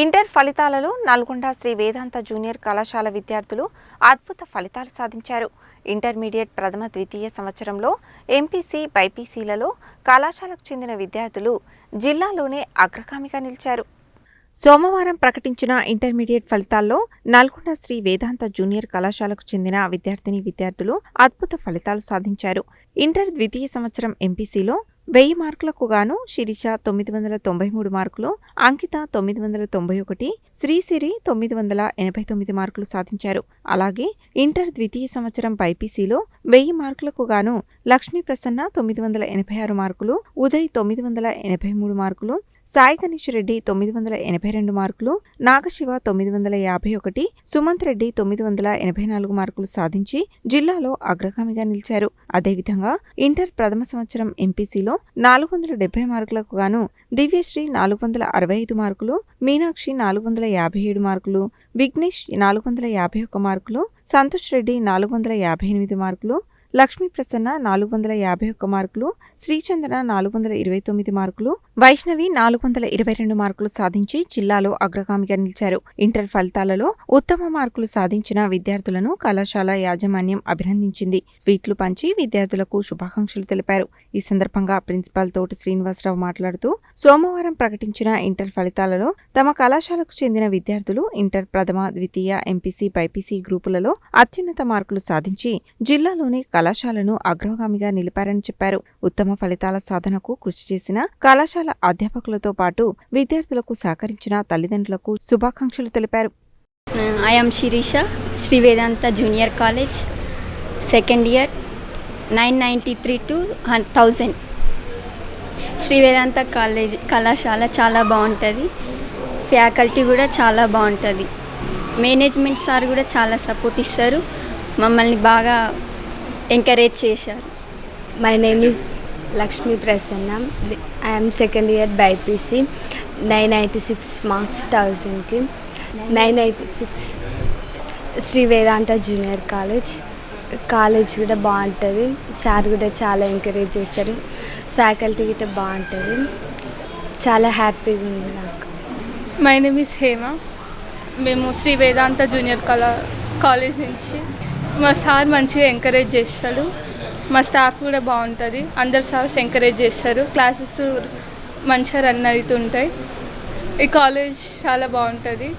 Inter ఫలితాలలో Nalgonda Shri Vedanta junior కళాశాల విద్యార్థులు అద్భుత ఫలితాలు సాధించారు. ఇంటర్మీడియట్ ప్రథమ ద్వితీయ సంవత్సరంలో ఎంపీసీ, బైపీసీలలో కళాశాలకు చెందిన విద్యార్థులు జిల్లాలోనే అగ్రగామిగా నిలిచారు. సోమవారం ప్రకటించిన ఇంటర్మీడియట్ ఫలితాల్లో నల్గొండ శ్రీ వేదాంత జూనియర్ కళాశాలకు చెందిన విద్యార్థులు అద్భుత ఫలితాలు సాధించారు. ఇంటర్ ద్వితీయ సంవత్సరం ఎంపీసీలో 1000 మార్కులకు గాను శిరీష 993 మార్కులు, అంకిత 991, శ్రీసిరి 989 మార్కులు సాధించారు. అలాగే ఇంటర్ ద్వితీయ సంవత్సరం బైపీసీలో 1000 మార్కులకు గాను లక్ష్మీ ప్రసన్న 986 మార్కులు, ఉదయ్ 983 మార్కులు, సాయి గణేష్ రెడ్డి 982 మార్కులు, నాగశివ 951, సుమంత్ రెడ్డి 984 మార్కులు సాధించి జిల్లాలో అగ్రగామిగా నిలిచారు. అదేవిధంగా ఇంటర్ ప్రథమ సంవత్సరం ఎంపీసీలో 470 మార్కులకు గాను దివ్యశ్రీ 465 మార్కులు, మీనాక్షి 457 మార్కులు, విఘ్నేష్ 451 మార్కులు, సంతోష్ రెడ్డి 458 మార్కులు, లక్ష్మీ ప్రసన్న 451 మార్కులు, శ్రీచందన 429 మార్కులు, వైష్ణవి 422 మార్కులు సాధించి జిల్లాలో అగ్రగామిగా నిలిచారు. ఇంటర్ ఫలితాలలో ఉత్తమ మార్కులు సాధించిన విద్యార్థులను కళాశాల యాజమాన్యం అభినందించింది. స్వీట్లు పంచి విద్యార్థులకు శుభాకాంక్షలు తెలిపారు. ఈ సందర్భంగా ప్రిన్సిపాల్ తోటి శ్రీనివాసరావు మాట్లాడుతూ, సోమవారం ప్రకటించిన ఇంటర్ ఫలితాలలో తమ కళాశాలకు చెందిన విద్యార్థులు ఇంటర్ ప్రథమ, ద్వితీయ, ఎంపీసీ, బైపీసీ గ్రూపులలో అత్యున్నత మార్కులు సాధించి జిల్లాలోని కళాశాలను అగ్రగామిగా నిలిపారని చెప్పారు. ఉత్తమ ఫలితాల సాధనకు కృషి చేసిన కళాశాల అధ్యాపకులతో పాటు విద్యార్థులకు సహకరించిన తల్లిదండ్రులకు శుభాకాంక్షలు తెలిపారు. I am Shirisha, Sri Vedanta Junior College, second year, 993 to 1000. Shri Vedanta college కళాశాల చాలా బాగుంటుంది. ఫ్యాకల్టీ కూడా చాలా బాగుంటుంది. మేనేజ్మెంట్ సార్ కూడా చాలా సపోర్ట్ ఇస్తారు. మమ్మల్ని బాగా ఎంకరేజ్ చేశారు. My name is Lakshmi Prasanna. I am second year BIPC. 996 marks 1000కి. 996 Shri Vedanta junior college కూడా బాగుంటుంది. సార్ కూడా చాలా ఎంకరేజ్ చేస్తారు. ఫ్యాకల్టీ కూడా బాగుంటుంది. చాలా హ్యాపీగా ఉంది నాకు. My name is Hema. మేము శ్రీ వేదాంత జూనియర్ కాలేజ్ నుంచి. మా సార్ మంచిగా ఎంకరేజ్ చేస్తాడు. మా స్టాఫ్ కూడా బాగుంటుంది. అందరు సార్స్ ఎంకరేజ్ చేస్తారు. క్లాసెస్ మంచిగా రన్ అవుతుంటాయి. ఈ కాలేజ్ చాలా బాగుంటుంది.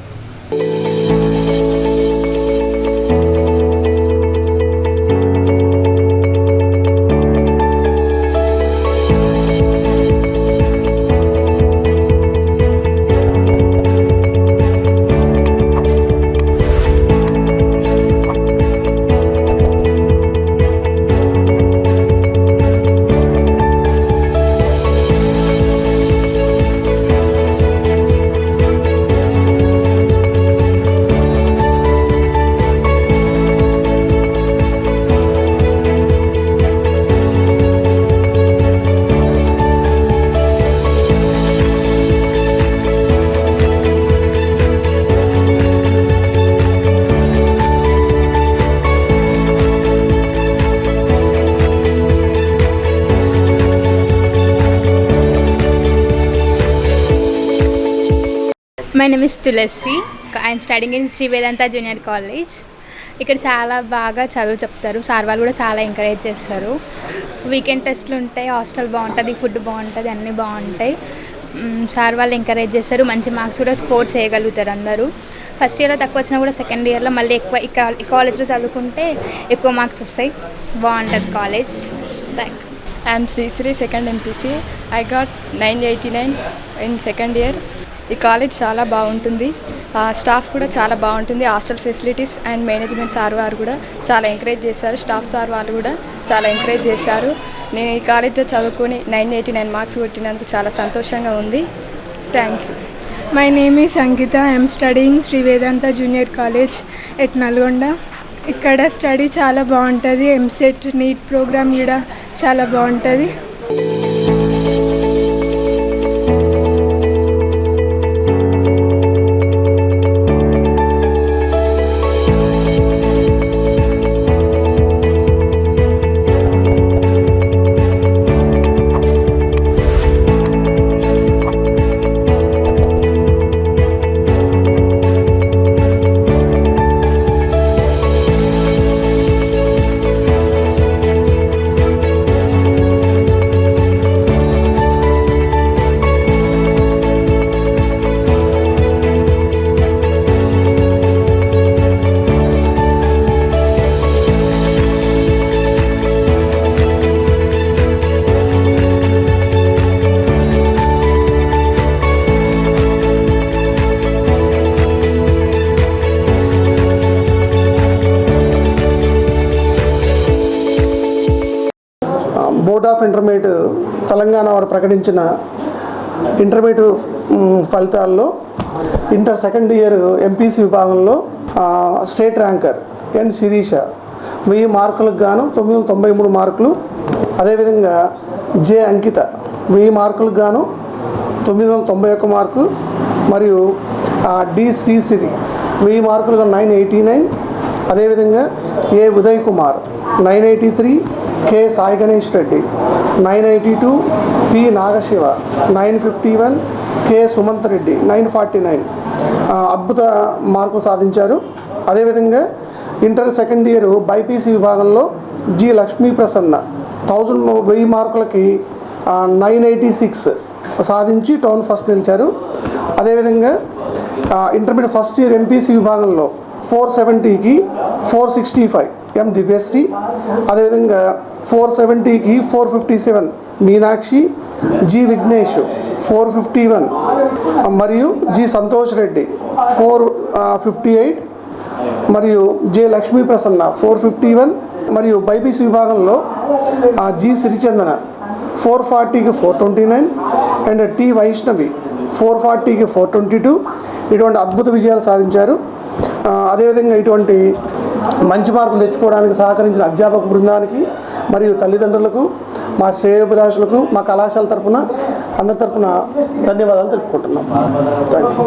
My name is Tulasi. I'm studying in Shri Vedanta junior college. ఇక్కడ చాలా బాగా చదువు చెప్తారు. సార్ వాళ్ళు కూడా చాలా ఎంకరేజ్ చేస్తారు. వీకెండ్ టెస్ట్లు ఉంటాయి. హాస్టల్ బాగుంటుంది, ఫుడ్ బాగుంటుంది, అన్నీ బాగుంటాయి. సార్ వాళ్ళు ఎంకరేజ్ చేస్తారు. మంచి మార్క్స్ కూడా స్కోర్ చేయగలుగుతారు అందరూ. ఫస్ట్ ఇయర్లో తక్కువ వచ్చినా కూడా సెకండ్ ఇయర్లో మళ్ళీ ఎక్కువ ఇక్కడ ఈ కాలేజ్లో చదువుకుంటే ఎక్కువ మార్క్స్ వస్తాయి. బాగుంటుంది college. Thank you. I'm Sri Sri, second MPC. I got 989 in second year. ఈ కాలేజ్ చాలా బాగుంటుంది. స్టాఫ్ కూడా చాలా బాగుంటుంది. Hostel facilities and management sir వారు కూడా చాలా ఎంకరేజ్ చేశారు. స్టాఫ్ సార్ వాళ్ళు కూడా చాలా ఎంకరేజ్ చేశారు. నేను ఈ కాలేజ్లో చదువుకొని 989 మార్క్స్ కొట్టినందుకు చాలా సంతోషంగా ఉంది. Thank you. My name is Ankita. I'm studying Shri Vedanta junior college at Nalgonda. ఇక్కడ స్టడీ చాలా బాగుంటుంది. ఎంసెట్, నీట్ ప్రోగ్రామ్ కూడా చాలా బాగుంటుంది. బోర్డ్ ఆఫ్ ఇంటర్మీడియట్ తెలంగాణ వారు ప్రకటించిన ఇంటర్మీడియట్ ఫలితాల్లో ఇంటర్ సెకండ్ ఇయర్ ఎంపీసీ విభాగంలో స్టేట్ ర్యాంకర్ ఎన్ శిరీష 1000 మార్కులకు గాను 993 మార్కులు. అదేవిధంగా జె అంకిత 1000 మార్కులకు గాను 991 మార్కు. మరియు డి శ్రీశ్రీ 1000 మార్కులుగా 989. అదేవిధంగా A Uday Kumar 983, K Sai Ganesh Reddy 982, P Nagashiva 951, K Sumanth Reddy 949 అద్భుత మార్కులు సాధించారు. అదేవిధంగా ఇంటర్ సెకండ్ ఇయర్ బైపీసీ విభాగంలో జి లక్ష్మీ ప్రసన్న 1000 మార్కులకి 986 సాధించి టౌన్ ఫస్ట్ నిలిచారు. అదేవిధంగా ఇంటర్మీడియట్ ఫస్ట్ ఇయర్ ఎంపీసీ విభాగంలో 470కి 465 ఎం దివ్యశ్రీ. అదేవిధంగా 470కి 457 మీనాక్షి. జి విఘ్నేష్ 451 మరియు జి సంతోష్ రెడ్డి 458 మరియు జె లక్ష్మీ ప్రసన్న 451. మరియు బైపీసీ విభాగంలో జి సిరిచందన 440కి 429 అండ్ టి వైష్ణవి 440కి 422 ఇటువంటి అద్భుత విజయాలు సాధించారు. అదేవిధంగా ఇటువంటి మంచి మార్కులు తెచ్చుకోవడానికి సహకరించిన అధ్యాపక బృందానికి మరియు తల్లిదండ్రులకు, మా శ్రేయోభిలాషులకు, మా కళాశాల తరపున అందరి తరపున ధన్యవాదాలు తెలుపుకుంటున్నాం. Thank you.